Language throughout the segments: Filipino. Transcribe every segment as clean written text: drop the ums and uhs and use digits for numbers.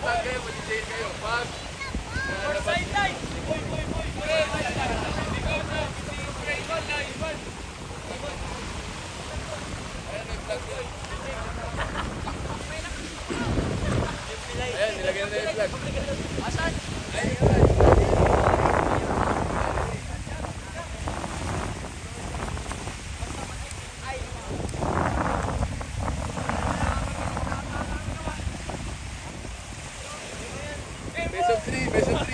Mag-tag kayo, mag-jail kayo. Pag sideline! ayan, nilagyan na yung flag. Asan? Best of 3, best of 3.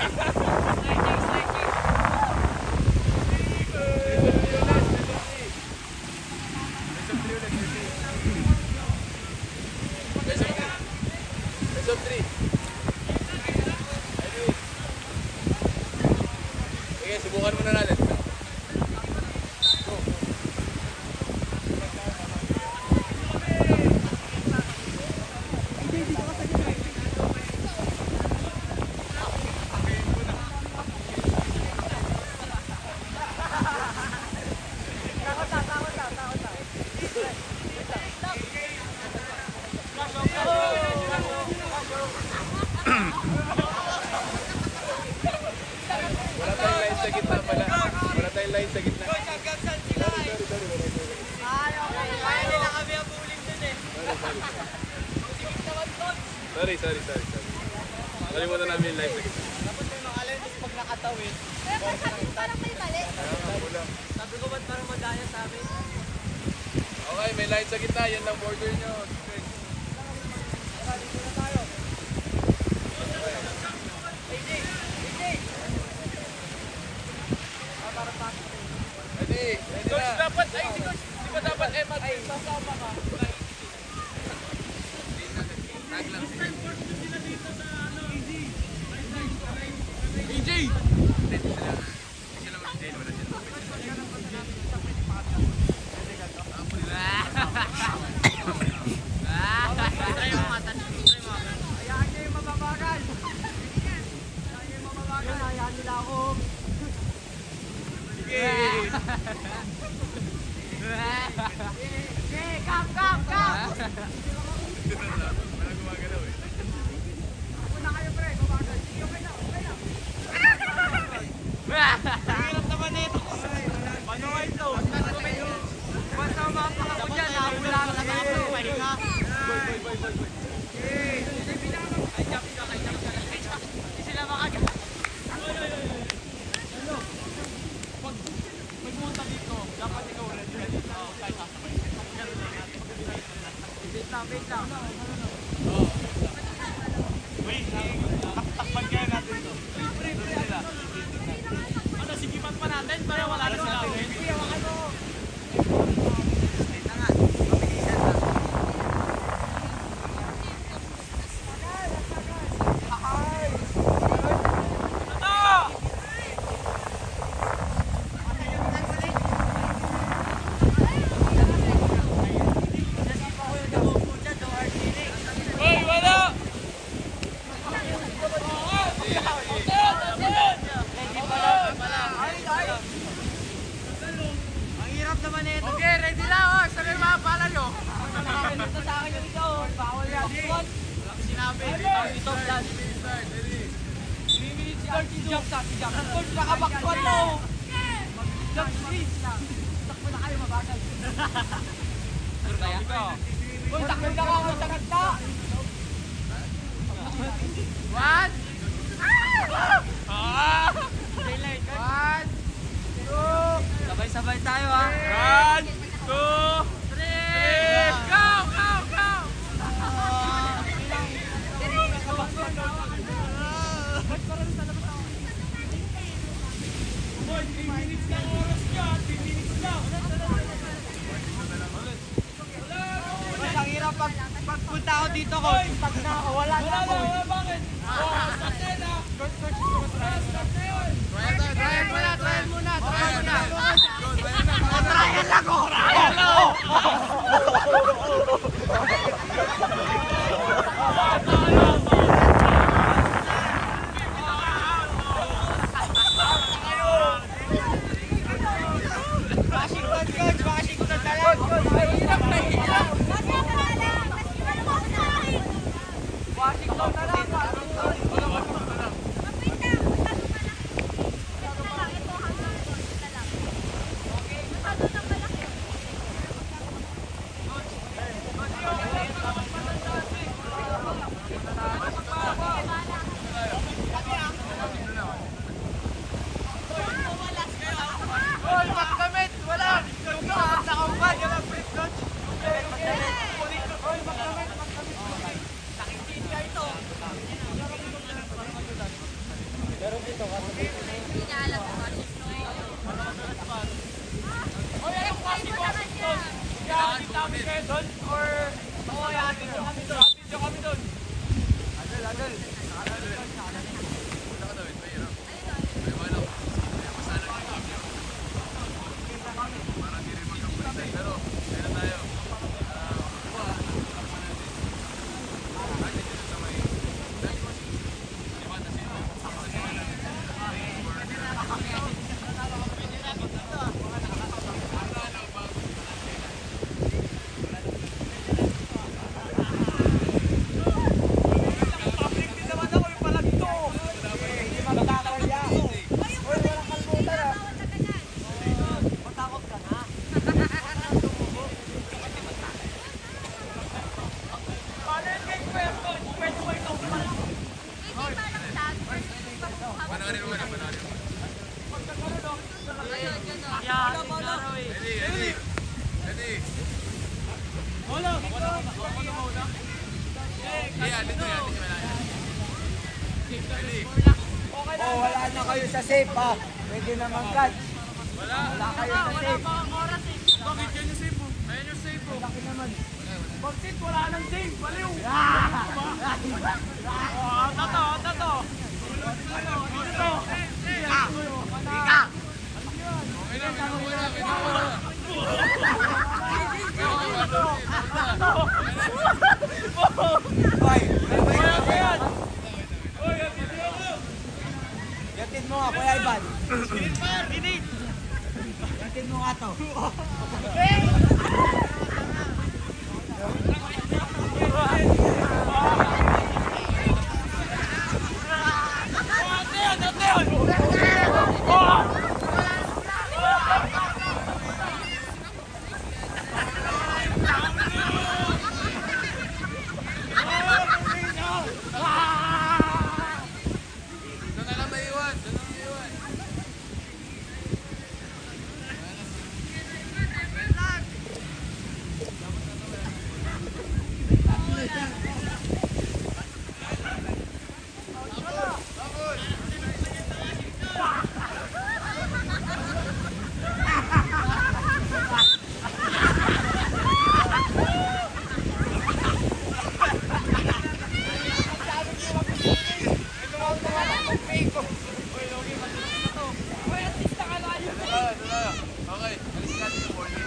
Best of 3. Sige, subukan muna natin. Wala tayong line sa gitna pala. Wala tayong line sa gitna. Sorry. Nalimutan namin yung line sa gitna. Dapat may makalay pag nakatawid. Parang may mali. Sabi ko ba't parang madaya sa amin? Okay, may line sa gitna. Yan lang border nyo. Ready na. Dapat, di ba dapat sasama ka? EJ! Hayaan niyo yung mababagal. Hayaan nila ako. Kap! Wala gumagalaw eh. Una kayo pre, babagal. Okay na. Hirap naman ito. Paano nga ito? Basta mapaka ko dyan, nakapula ka na ako. Pwede ka. Ay, jump. Hindi sila makagat. Pag magpunta dito, dapat ikaw ready dito. Kahit sasabay. Wait lang. Takpan kaya natin ito. Ano, sigipan pa natin para wala na sila. Ang hirap naman ito. Okay, ready lang oh. Sabi mga pala nyo. Ito sa akin yung ito. Bawal yan. Sinabi. Ito plan. 3 minutes start. Jump. Coach, nakabakwan mo. Jump please. Takbo na kayo mabagal. Uy, takbo na ako sa ganda. One. One. Two. Sabay-sabay tayo ha. 1, 2, 3. Go! Boy, 3 minutes lang oras niya. 3 minutes lang. Ang hirap pagpunta ako dito ko. Pag na ako, wala na ako. Wala, bakit? Start na yun. Start na yun. Trial muna. Trial ako. Washington na lang. tayo doon? Or... Oo, video kami doon. Video kami doon. Adol, adol. Wala ka daw, mahirap. May wala. May masanang yung game nyo. Parang di rin magkapulitan. Pero, kaya na tayo. Diba, nakakapan natin. Natin dito sa may... Dali mo si... Diba, kasi ito. Kasi na lang. Public din naman ako yung palag ito. Hindi magkakaya. Ay, yung kamay ni Kaya, bawal na ganyan. Matakot ka na. Paano yung game pwesto? Pwede mo ito. Hindi parang tag. Panoorin mo muna, panoorin mo. Yan, laro eh. Ready, ready. Ready. Wala, wala. Yeah, dito yan. Dito yan. Ready. Oh, wala na kayo sa safe ha. Pwede naman catch. Wala. Wala kayo sa Wala safe. pa ang oras eh. Bakit yan yung save mo? Ayan yung save mo. Laki naman. Bakit wala nang save? Baliw! Oh, tato, tato. Dito. Ika! Okay na, may nakuha na. Hoy, Ayan! yatid mo nga, Kuya Ivan. Init! Yatid mo nga to. Eh,